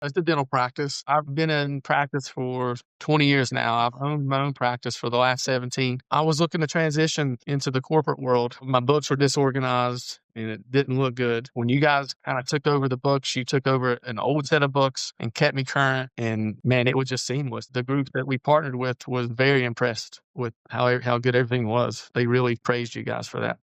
It's a dental practice. I've been in practice for 20 years now. I've owned my own practice for the last 17. I was looking to transition into the corporate world. My books were disorganized and it didn't look good. When you guys kind of took over the books, you took over an old set of books and kept me current. And man, it was just seamless. The group that we partnered with was very impressed with how good everything was. They really praised you guys for that.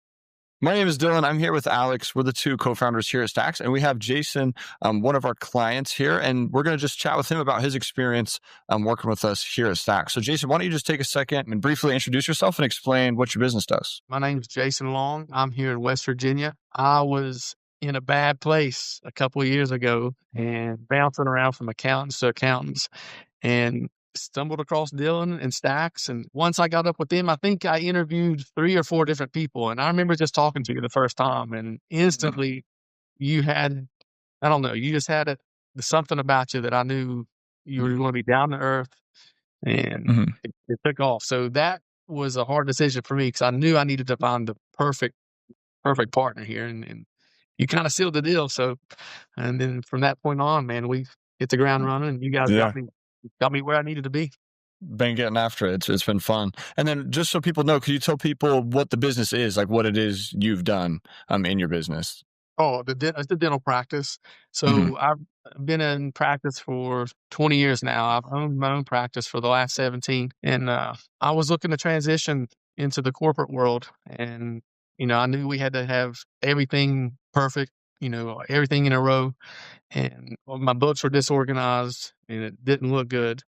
My name is Dylan. I'm here with Alex. We're the two co-founders here at STAXX, and we have Jason, one of our clients here, and we're going to just chat with him about his experience working with us here at STAXX. So Jason, why don't you just take a second and briefly introduce yourself and explain what your business does? My name is Jason Long. I'm here in West Virginia. I was in a bad place a couple of years ago and bouncing around from accountants to accountants and stumbled across Dylan and STAXX. And once I got up with them, I think I interviewed 3 or 4 different people. And I remember just talking to you the first time and instantly you had, I don't know, you just had something about you that I knew you were going to be down to earth and it took off. So that was a hard decision for me because I knew I needed to find the perfect partner here. And you kind of sealed the deal. So, and then from that point on, man, we hit the ground running and you guys got me where I needed to be. Been getting after it. It's been fun. And then just so people know, could you tell people what the business is, like what it is you've done in your business? Oh, it's the dental practice. So I've been in practice for 20 years now. I've owned my own practice for the last 17. And I was looking to transition into the corporate world. And, I knew we had to have everything perfect, everything in a row. And my books were disorganized and it didn't look good.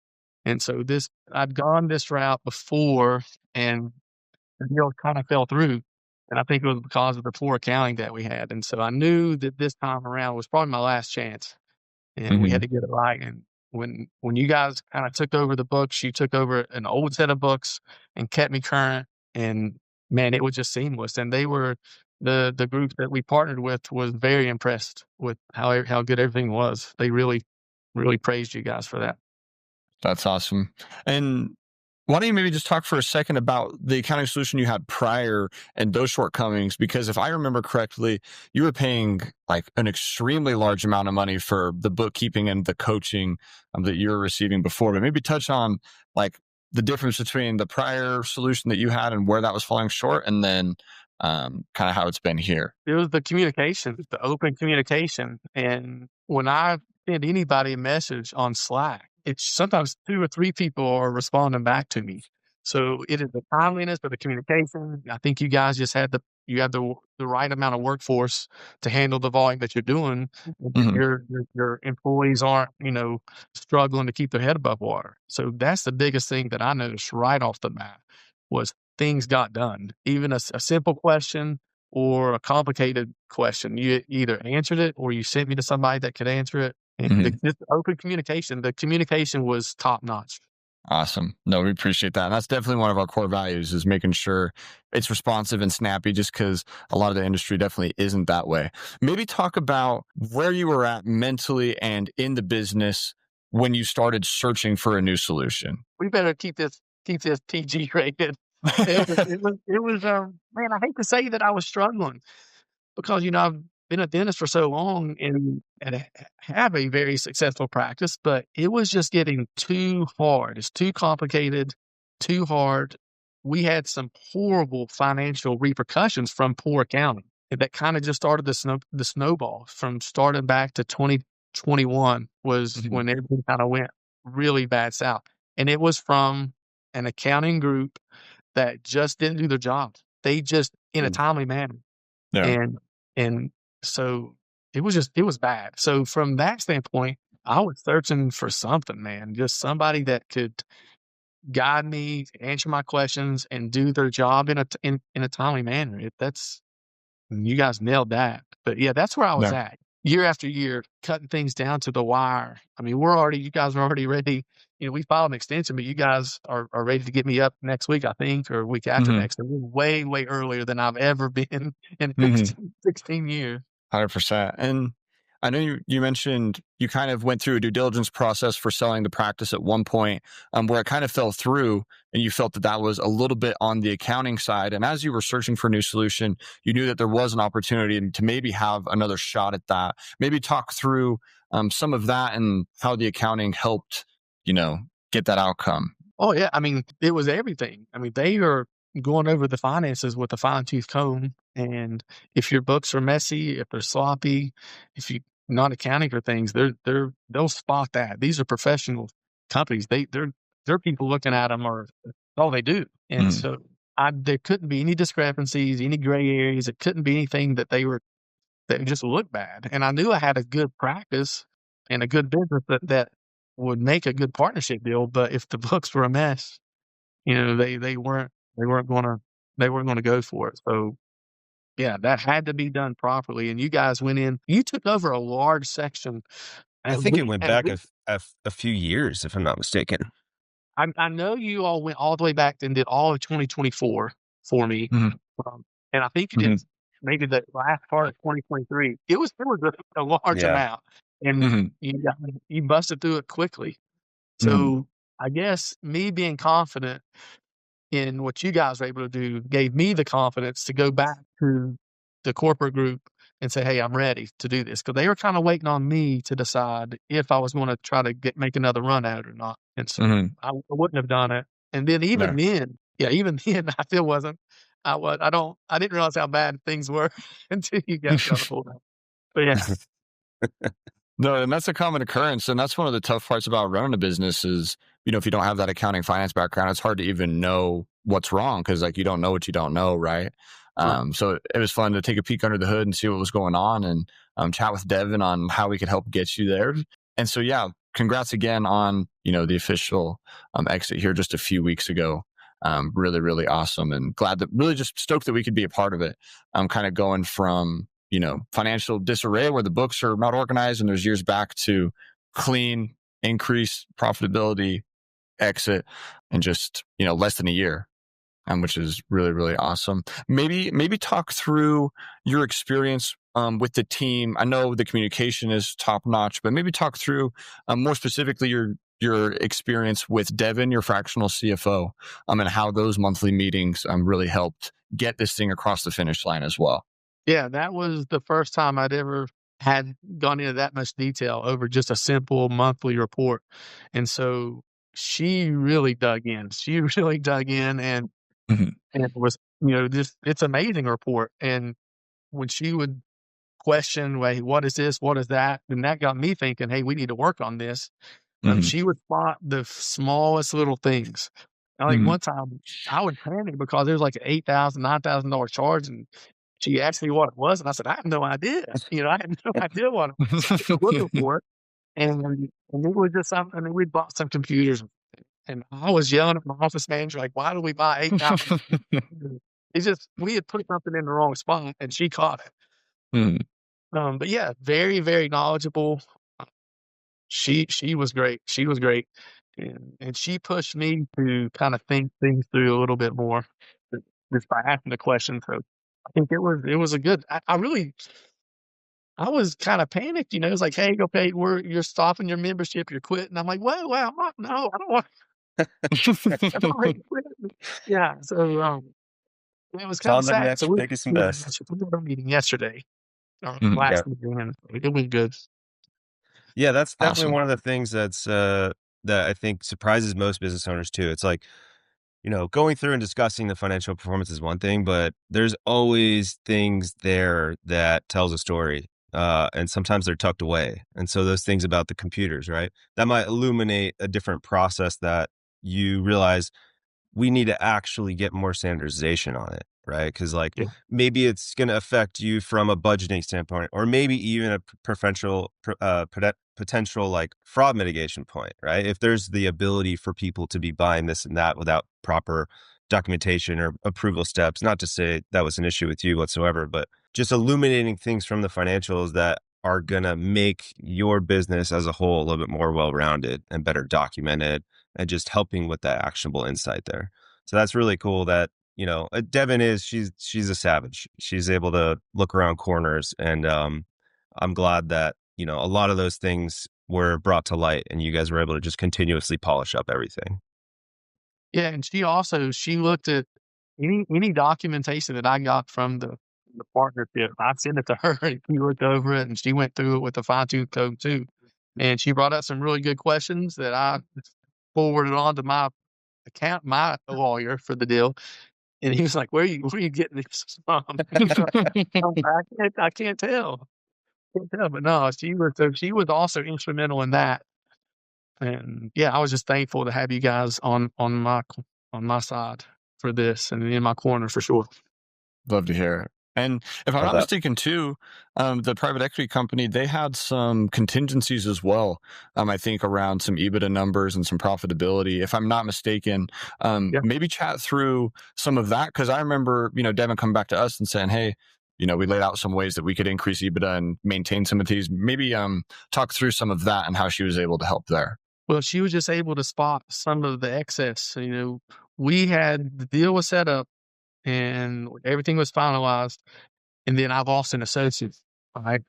And so I'd gone this route before and the deal kind of fell through. And I think it was because of the poor accounting that we had. And so I knew that this time around was probably my last chance and we had to get it right. And when you guys kind of took over the books, you took over an old set of books and kept me current. And man, it was just seamless. And they were, the group that we partnered with was very impressed with how good everything was. They really, really praised you guys for that. That's awesome. And why don't you maybe just talk for a second about the accounting solution you had prior and those shortcomings? Because if I remember correctly, you were paying like an extremely large amount of money for the bookkeeping and the coaching that you were receiving before. But maybe touch on like the difference between the prior solution that you had and where that was falling short, and then kind of how it's been here. It was the communication, the open communication. And when I send anybody a message on Slack, it's sometimes 2 or 3 people are responding back to me. So it is the timeliness of the communication. I think you guys just had the right amount of workforce to handle the volume that you're doing. Your employees aren't, struggling to keep their head above water. So that's the biggest thing that I noticed right off the bat was things got done. Even a simple question or a complicated question, you either answered it or you sent me to somebody that could answer it. And the open communication, the communication was top notch. Awesome. No, we appreciate that. And that's definitely one of our core values is making sure it's responsive and snappy, just because a lot of the industry definitely isn't that way. Maybe talk about where you were at mentally and in the business when you started searching for a new solution. We better keep this PG rated. It was man, I hate to say that I was struggling because, I've been a dentist for so long and have a very successful practice, but it was just getting too hard. It's too complicated, too hard. We had some horrible financial repercussions from poor accounting that kind of just started the snowball from starting back to 2021 was when everything kind of went really bad south. And it was from an accounting group that just didn't do their job. They just in a timely manner. Yeah. And so it was bad. So from that standpoint, I was searching for something, man, just somebody that could guide me, answer my questions, and do their job in a timely manner. You guys nailed that. But yeah, that's where I was at. Year after year, cutting things down to the wire. I mean, you guys are already ready. We filed an extension, but you guys are ready to get me up next week, I think, or week after next. And we're way, way earlier than I've ever been in 16 years. 100%. And I know you mentioned you kind of went through a due diligence process for selling the practice at one point where it kind of fell through and you felt that was a little bit on the accounting side. And as you were searching for a new solution, you knew that there was an opportunity to maybe have another shot at that. Maybe talk through some of that and how the accounting helped, get that outcome? Oh, yeah. I mean, it was everything. I mean, they are going over the finances with a fine-tooth comb, and if your books are messy, if they're sloppy, if you're not accounting for things, they'll spot that. These are professional companies. They're people looking at them are all they do. And Mm, so there couldn't be any discrepancies, any gray areas. It couldn't be anything that just looked bad. And I knew I had a good practice and a good business that would make a good partnership deal. But if the books were a mess, they weren't gonna they weren't gonna go for it. So yeah, that had to be done properly. And you guys went in, you took over a large section I at think it least, went back a few years, if I'm not mistaken. I know you all went all the way back and did all of 2024 for me. mhm, Um, and I think you did mhm, maybe the last part of 2023. It was a large Yeah. amount, and mhm, you busted through it quickly. mhm, So I guess me being confident in what you guys were able to do gave me the confidence to go back to the corporate group and say, "Hey, I'm ready to do this," because they were kind of waiting on me to decide if I was going to try to make another run at it or not. And so mhm. I wouldn't have done it. And then even No. then, yeah, even then, I still wasn't. I didn't realize how bad things were until you got me on the board. But yeah, No, and that's a common occurrence. And that's one of the tough parts about running a business is, if you don't have that accounting finance background, it's hard to even know what's wrong because like you don't know what you don't know, right? right. So it was fun to take a peek under the hood and see what was going on and chat with Devin on how we could help get you there. And so, yeah, congrats again on, the official exit here just a few weeks ago. Really, really awesome and glad that really just stoked that we could be a part of it. I'm kind of going from financial disarray where the books are not organized and there's years back to clean, increase profitability, exit, and just, less than a year. Which is really, really awesome. Maybe talk through your experience with the team. I know the communication is top notch, but maybe talk through more specifically your experience with Devin, your fractional CFO, and how those monthly meetings really helped get this thing across the finish line as well. Yeah, that was the first time I'd ever had gone into that much detail over just a simple monthly report. And so she really dug in. She really dug in Mhm, and it was, just it's amazing report. And when she would question, "Wait, what is this? What is that?" And that got me thinking, "Hey, we need to work on this." mhm, She would spot the smallest little things. And, like, mhm. one time, I would panic because there was, like, an $8,000, $9,000 charge, and she asked me what it was, and I said, "I have no idea." I had no idea what it was. I was looking for it, and it was just something. I mean, we bought some computers, and I was yelling at my office manager, like, "Why do we buy 8,000 computers?" It's just we had put something in the wrong spot, and she caught it. Mhm. But yeah, very, very knowledgeable. She was great. She was great, and she pushed me to kinda think things through a little bit more j just by asking the question, so I think it was a good I was kinda panicked, it's like, "Hey, okay, you're stopping your membership, you're quitting." I'm like, "Well, I'm not no, I don't want I'm already quit." Yeah, so, it was kinda On the sad. So next we biggest and yeah, best. we had our meeting yesterday, or Mhm. Yeah. last meeting, and it went good. Yeah, that's definitely Awesome. one of the things that I think surprises most business owners too. It's like, going through and discussing the financial performance is one thing, but there's always things there that tells a story. And sometimes they're tucked away. And so those things about the computers, right? That might illuminate a different process that you realize we need to actually get more standardization on it, right? Because like Yeah. maybe it's going to affect you from a budgeting standpoint, or maybe even a potential like fraud mitigation point, right? If there's the ability for people to be buying this and that without proper documentation or approval steps, not to say that was an issue with you whatsoever, but just illuminating things from the financials that are going to make your business as a whole a little bit more well-rounded and better documented and just helping with that actionable insight there. So that's really cool that, Devin she's a savage. She's able to look around corners and I'm glad that, a lot of those things were brought to light and you guys were able to just continuously polish up everything. Yeah, and she looked at any documentation that I got from the partnership. I'd send it to her, and she looked over it, and she went through it with a fine-tooth comb too. And she brought up some really good questions that I forwarded on to my lawyer for the deal. And he was like, where are you getting this from? I can't tell. But no, she was also instrumental in that. And yeah, I was just thankful to have you guys on my side for this and in my corner for sure. Love to hear it. And if I'm Love not that. mistaken, too, the private equity company, they had some contingencies as well. I think around some EBITDA numbers and some profitability. If I'm not mistaken, Yeah. maybe chat through some of that, because I remember, Devin coming back to us and saying, "Hey, we laid out some ways that we could increase EBITDA and maintain some of these." Maybe talk through some of that and how she was able to help there. Well, she was just able to spot some of the excess. We had the deal was set up and everything was finalized. And then I've lost an associate. Right.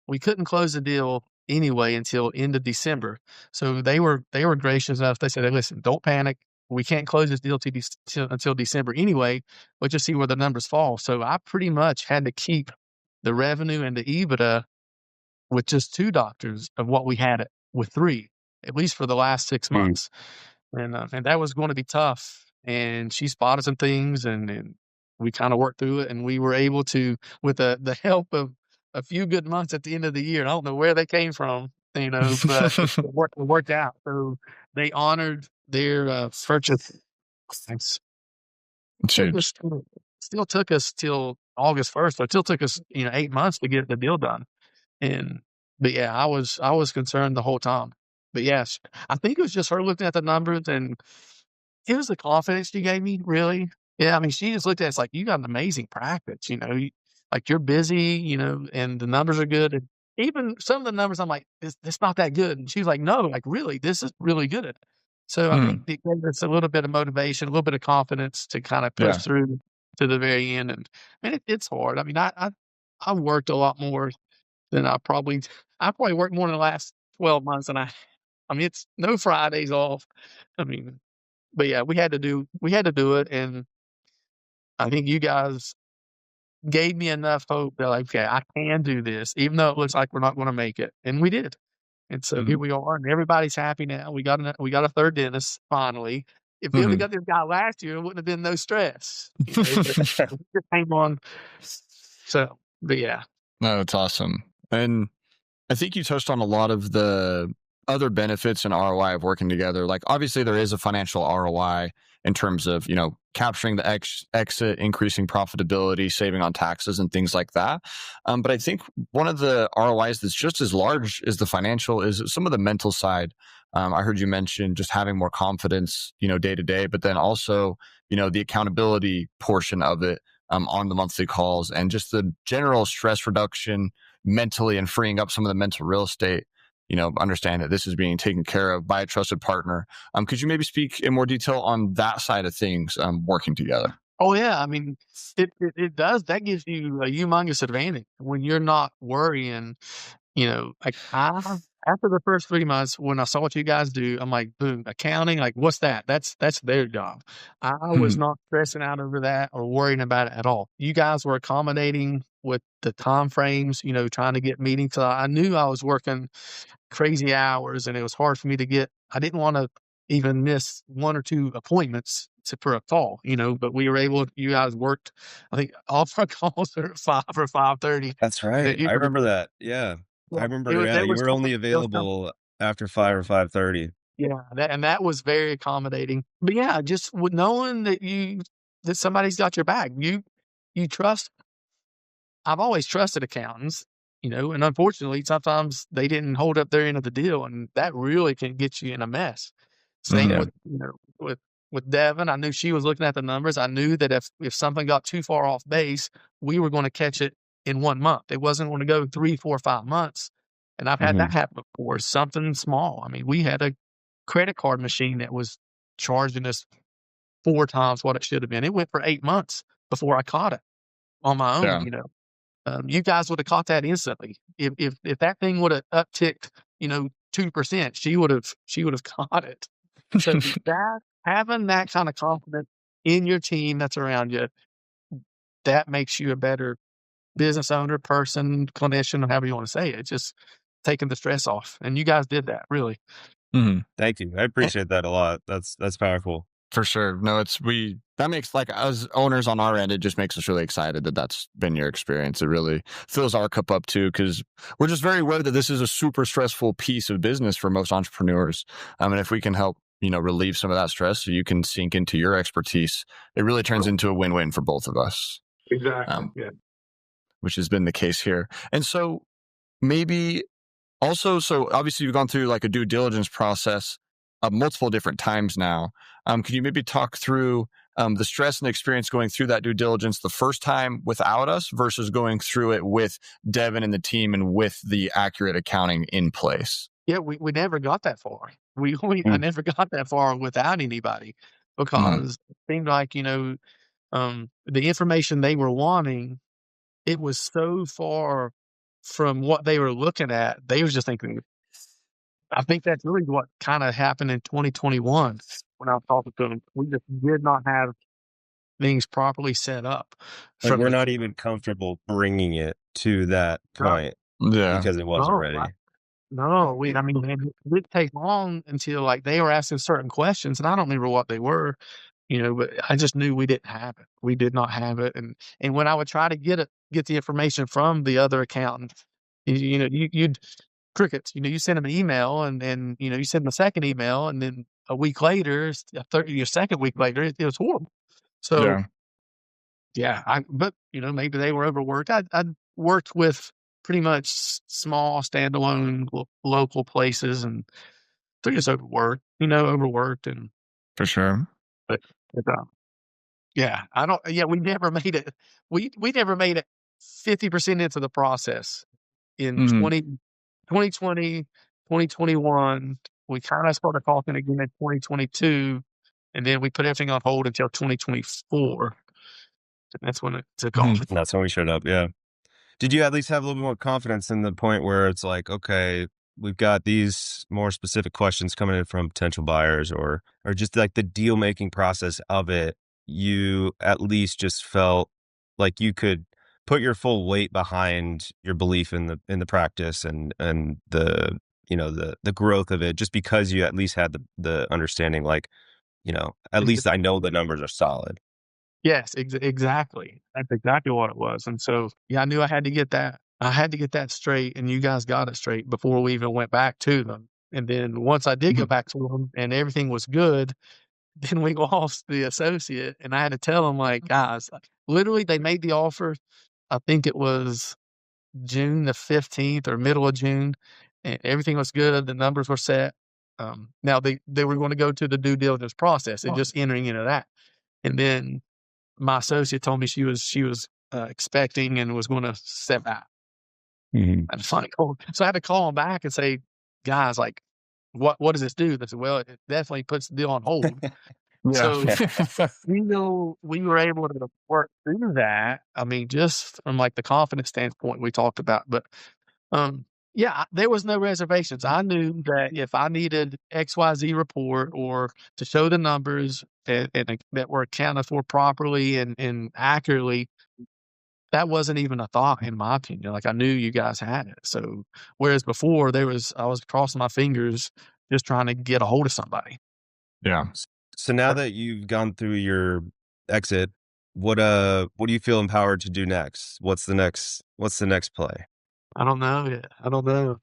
We couldn't close the deal anyway until end of December. So they were gracious enough. They said, "Hey, listen, don't panic. We can't close this deal until December anyway. We'll just see where the numbers fall." So I pretty much had to keep the revenue and the EBITDA with just 2 doctors of what we had it with 3, at least for the last 6 months. And that was going to be tough. And she spotted some things, and we kind of worked through it. And we were able to, with the help of a few good months at the end of the year. I don't know where they came from, but it worked out. So they honored their purchase. Thanks. Huge. Still took us till August 1st. So it still took us 8 months to get the deal done. But yeah, I was concerned the whole time. But yes, I think it was just her looking at the numbers, and it was the confidence she gave me, really. Yeah, I mean, she just looked at us like, "You got an amazing practice, like you're busy, and the numbers are good." And even some of the numbers, I'm like, "It's not that good." And she was like, "No, like really, this is really good." So I think it gave us a little bit of motivation, a little bit of confidence to kind of push Yeah. through to the very end. And it's hard. I mean, I worked a lot more than I probably worked more in the last 12 months than I mean, it's no Fridays off. I mean, but yeah, we had to do it. And I think you guys gave me enough hope that, like, okay, I can do this, even though it looks like we're not going to make it. And we did. And so here we are, and everybody's happy now. We got a third dentist finally. If we only got this guy last year, it wouldn't have been no stress. But it just came on. So, but yeah. No, it's awesome. And I think you touched on a lot of the other benefits and ROI of working together. Like, obviously, there is a financial ROI in terms of, capturing the exit, increasing profitability, saving on taxes and things like that. But I think one of the ROIs that's just as large as the financial is some of the mental side. I heard you mention just having more confidence, day to day, but then also, the accountability portion of it on the monthly calls and just the general stress reduction mentally and freeing up some of the mental real estate, understand that this is being taken care of by a trusted partner. Could you maybe speak in more detail on that side of things, working together? Oh yeah, I mean, it does. That gives you a humongous advantage when you're not worrying. Like after the first 3 months, when I saw what you guys do, I'm like, boom, accounting, like what's that? That's their job. I was not stressing out over that or worrying about it at all. You guys were accommodating with the time frames, trying to get meetings. So I knew I was working crazy hours, and it was hard for me to get. I didn't want to even miss 1 or 2 appointments for a call, but we were able. You guys worked. I think all of our calls are at 5 or 5:30. That's right. I remember that. Yeah. I remember, There you was were only there was some, available after 5 or 5:30. yeah, that was very accommodating. But yeah, just with knowing that somebody's got your back, you trust. I've always trusted accountants, and unfortunately, sometimes they didn't hold up their end of the deal, and that really can get you in a mess. Same Yeah. with Devin. I knew she was looking at the numbers. I knew that if something got too far off base, we were going to catch it in 1 month. It wasn't going to go 3, 4, 5 months. And I've had that happen before. Something small. I mean, we had a credit card machine that was charging us 4 times what it should have been. It went for 8 months before I caught it on my Yeah. own. You guys would have caught that instantly. If that thing would have upticked, 2%, she would have caught it. So having that kind of confidence in your team that's around you, that makes you a better business owner, person, clinician, or however you want to say it. Just taking the stress off. And you guys did that, really. Mm-hmm. Thank you. I appreciate that a lot. That's powerful. For sure. No, that makes, like, as owners on our end, it just makes us really excited that that's been your experience. It really fills our cup up too, because we're just very aware that this is a super stressful piece of business for most entrepreneurs. And if we can help, relieve some of that stress so you can sink into your expertise, it really turns into a win-win for both of us. Exactly. Yeah. Which has been the case here. And so maybe also, so obviously you've gone through like a due diligence process multiple different times now. Can you maybe talk through the stress and experience going through that due diligence the first time without us versus going through it with Devin and the team and with the accurate accounting in place? Yeah, we never got that far. I never got that far without anybody, because it seemed like, the information they were wanting, it was so far from what they were looking at. They was just thinking, I think that's really what kind of happened in 2021 when I was talking to them. We just did not have things properly set up. Like, we're not even comfortable bringing it to that point because it wasn't ready. No, I mean, it didn't take long until, like, they were asking certain questions, and I don't remember what they were, but I just knew we didn't have it. We did not have it, and when I would try to get the information from the other accountant, you'd crickets. You send them an email, and then you send them a second email, and then a week later, your second week later, it was horrible. So but maybe they were overworked. I'd worked with pretty much small standalone local places, and they're just overworked, and For sure. but we never made it. We never made it 50% into the process in 2020, 2021. We kind of started talking again in 2022, and then we put everything on hold until 2024. That's when it took off. That's when we showed up. Yeah. Did you at least have a little bit more confidence in the point where it's like, okay, we've got these more specific questions coming in from potential buyers, or just like the deal making process of it? You at least just felt like you could put your full weight behind your belief in the practice and the the growth of it, just because you at least had the understanding, like, at least I know the numbers are solid. Yes, exactly. That's exactly what it was. And so, I knew I had to get that. I had to get that straight, and you guys got it straight before we even went back to them. And then once I did go back to them and everything was good, then we lost the associate, and I had to tell them, like, guys, literally, they made the offer. I think it was June the 15th or middle of June, and everything was good. The numbers were set. Now they were going to go to the due diligence process and just entering into that. And then my associate told me she was expecting and was going to step out. I had to so I had to call them back and say, guys, like, what does this do? They said, well, it definitely puts the deal on hold. So we were able to work through that. I mean, just from like the confidence standpoint we talked about, but there was no reservations. I knew that if I needed XYZ report or to show the numbers and that were accounted for properly and accurately, that wasn't even a thought in my opinion. Like, I knew you guys had it. So whereas before I was crossing my fingers just trying to get a hold of somebody. Yeah. So now that you've gone through your exit, what do you feel empowered to do next? What's the next play? I don't know yet. I don't know.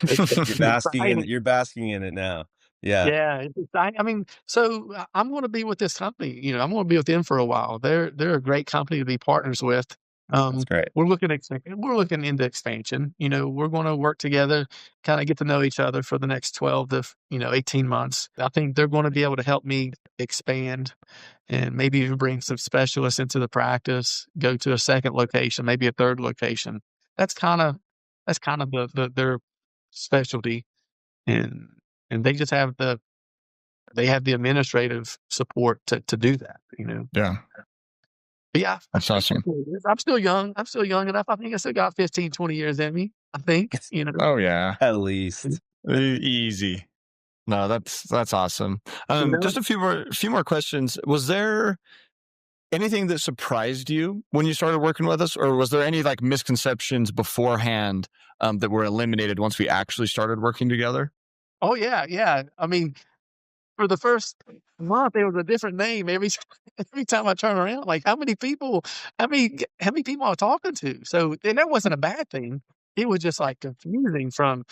You're basking in it now. Yeah. Yeah. It's exciting. I mean, so I'm going to be with this company. I'm going to be with them for a while. They're a great company to be partners with. That's great. We're looking into expansion. We're going to work together, kind of get to know each other for the next 12 to 18 months. I think they're going to be able to help me expand and maybe even bring some specialists into the practice, go to a second location, maybe a third location. That's kind of their specialty, and they just have the administrative support to do that. Yeah. But yeah, that's awesome. I'm still young. I'm still young enough. I think I still got 15, 20 years in me. I think, Oh yeah, at least easy. No, that's awesome. Just a few more questions. Was there anything that surprised you when you started working with us, or was there any like misconceptions beforehand that were eliminated once we actually started working together? Oh, yeah, yeah. I mean, for the first month, it was a different name every time I turn around. Like, how many people I'm talking to? So, and that wasn't a bad thing. It was just, like, confusing from,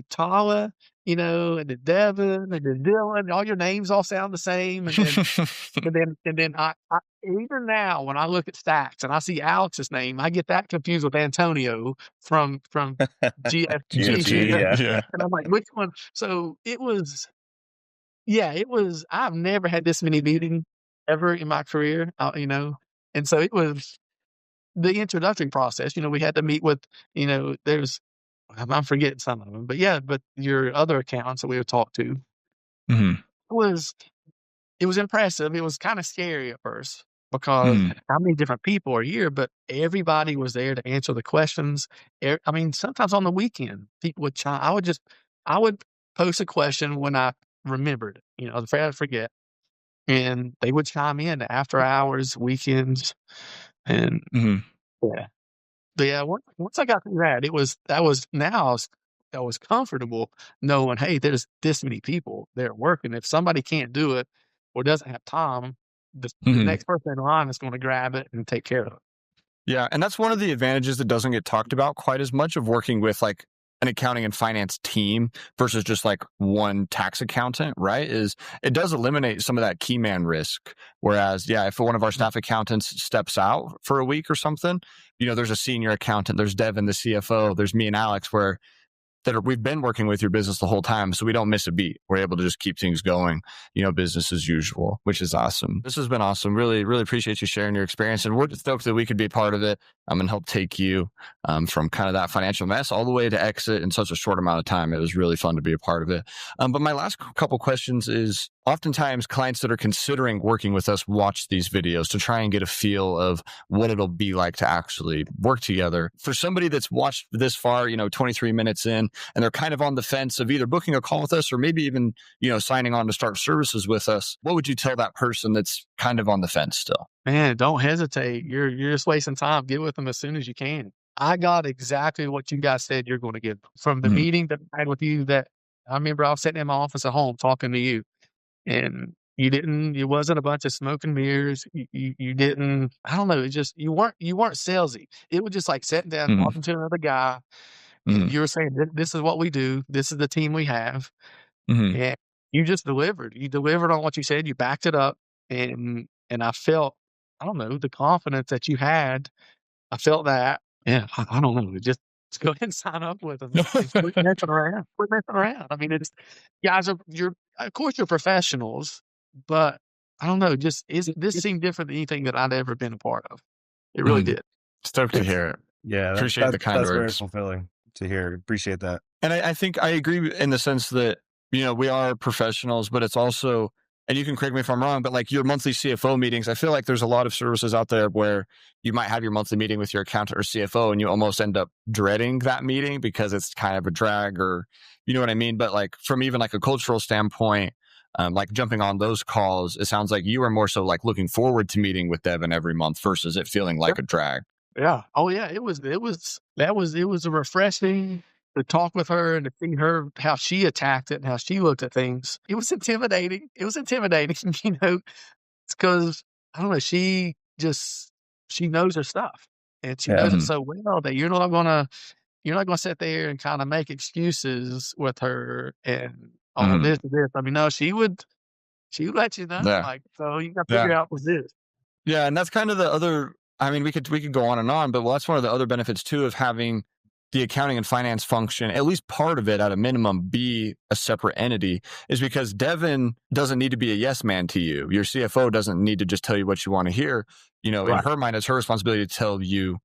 Tala, and then Devin, and then Dylan, all your names all sound the same, and then I even now, when I look at STAXX and I see Alex's name, I get that confused with Antonio from GFG, GFG, yeah. Yeah. and I'm like, "Which one?" So, it was I've never had this many meetings ever in my career, and so it was the introductory process. We had to meet with, there's I'm forgetting some of them, but your other accounts that we would talk to Hmm. was it was impressive. It was kinda scary at first because Hmm. how many different people are here, but everybody was there to answer the questions. I mean, sometimes on the weekend, people would chime I would post a question when I remembered, afraid I'd forget, and they would chime in after hours, weekends, and Hmm. yeah. But yeah, once I got through that, now I was comfortable knowing, hey, there's this many people there working. If somebody can't do it or doesn't have time, the Hmm. next person in line is going to grab it and take care of it. Yeah. And that's one of the advantages that doesn't get talked about quite as much of working with like an accounting and finance team versus just like one tax accountant, right? Is it does eliminate some of that key man risk. Whereas, yeah, if one of our staff accountants steps out for a week or something, there's a senior accountant, there's Devin, the CFO, there's me and Alex, we've been working with your business the whole time, so we don't miss a beat. We're able to just keep things going, business as usual, which is awesome. This has been awesome. Really, really appreciate you sharing your experience, and we're just stoked that we could be part of it and help take you from kind of that financial mess all the way to exit in such a short amount of time. It was really fun to be a part of it. But my last couple questions is, oftentimes clients that are considering working with us watch these videos to try and get a feel of what it'll be like to actually work together. For somebody that's watched this far, 23 minutes in, and they're kind of on the fence of either booking a call with us or maybe even, signing on to start services with us, what would you tell that person that's kind of on the fence still? Man, don't hesitate. You're just wasting time. Get with them as soon as you can. I got exactly what you guys said you're going to get from the Mhm. meeting that I had with you. That I remember I was sitting in my office at home talking to you. And it wasn't a bunch of smoke and mirrors. You didn't, I don't know, it just, you weren't salesy. It was just like sitting down, Mhm. talking to another guy, and Mhm. you were saying, This is what we do. This is the team we have." Mhm. And you just delivered. You delivered on what you said. You backed it up. And I felt, I don't know, the confidence that you had. I felt that. Yeah, I don't know. Just go ahead and sign up with them and quit messing around. Quit messing around. I mean, guys of course you're professionals, but I don't know, this seemed different than anything that I'd ever been a part of. It really Mhm. did. Stoked to hear it. Yeah, Appreciate the kind that's very words. fulfilling to hear. Appreciate that. And I think I agree in the sense that, we are professionals, but it's also, and you can correct me if I'm wrong, but like your monthly CFO meetings, I feel like there's a lot of services out there where you might have your monthly meeting with your accountant or CFO and you almost end up dreading that meeting because it's kind of a drag, or, you know what I mean? But like from even like a cultural standpoint, like jumping on those calls, it sounds like you are more so like looking forward to meeting with Devin every month versus it feeling like a drag. Yeah. Oh yeah, it was a refreshing to talk with her and to see her how she attacked it and how she looked at things. It was intimidating. It was intimidating, it's because I don't know, she knows her stuff and she Yeah. knows it Mhm. so well that you're not gonna sit there and kinda make excuses with her and, "Oh, Mhm. this and this." I mean, no, she would let you know, Yeah. like, "So you gotta Yeah. figure out what's this." Yeah, and that's kind of the other, I mean, we could go on and on, but that's one of the other benefits too of having the accounting and finance function, at least part of it at a minimum, be a separate entity, is because Devin doesn't need to be a yes man to you. Your CFO doesn't need to just tell you what you want to hear. In Right. her mind, it's her responsibility to tell you,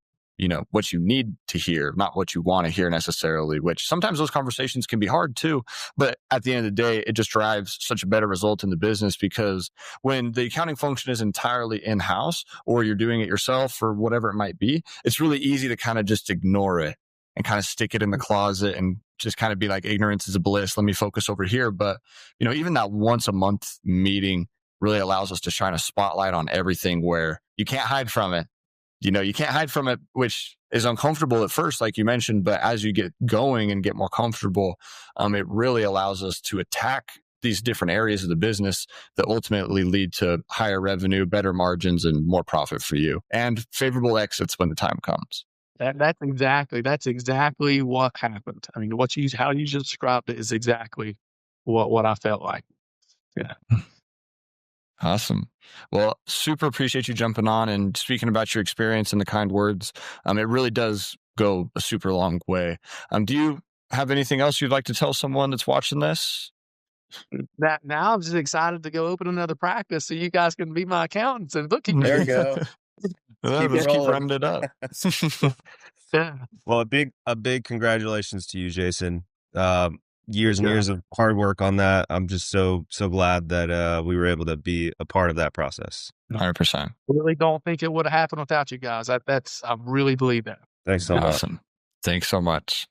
what you need to hear, not what you want to hear necessarily, which sometimes those conversations can be hard too. But at the end of the day, it just drives such a better result in the business, because when the accounting function is entirely in-house or you're doing it yourself or whatever it might be, it's really easy to kind of just ignore it and kind of stick it in the closet and just kind of be like, ignorance is a bliss. Let me focus over here. But, even that once a month meeting really allows us to shine a spotlight on everything where you can't hide from it. You can't hide from it, which is uncomfortable at first, like you mentioned, but as you get going and get more comfortable, it really allows us to attack these different areas of the business that ultimately lead to higher revenue, better margins, and more profit for you, and favorable exits when the time comes. That's exactly what happened. I mean, how you just described it is exactly what I felt like. Yeah. Awesome. Well, super appreciate you jumping on and speaking about your experience and the kind words. It really does go a super long way. Do you have anything else you'd like to tell someone that's watching this? That now I'm just excited to go open another practice so you guys can be my accountants and bookkeepers. There you go. Let's keep running it up. Yeah. Well, a big congratulations to you, Jason. Years and Yeah. years of hard work on that. I'm just so glad that we were able to be a part of that process. 100%. Really don't think it would have happened without you guys. I really believe that. Thanks so much. Awesome. Thanks so much.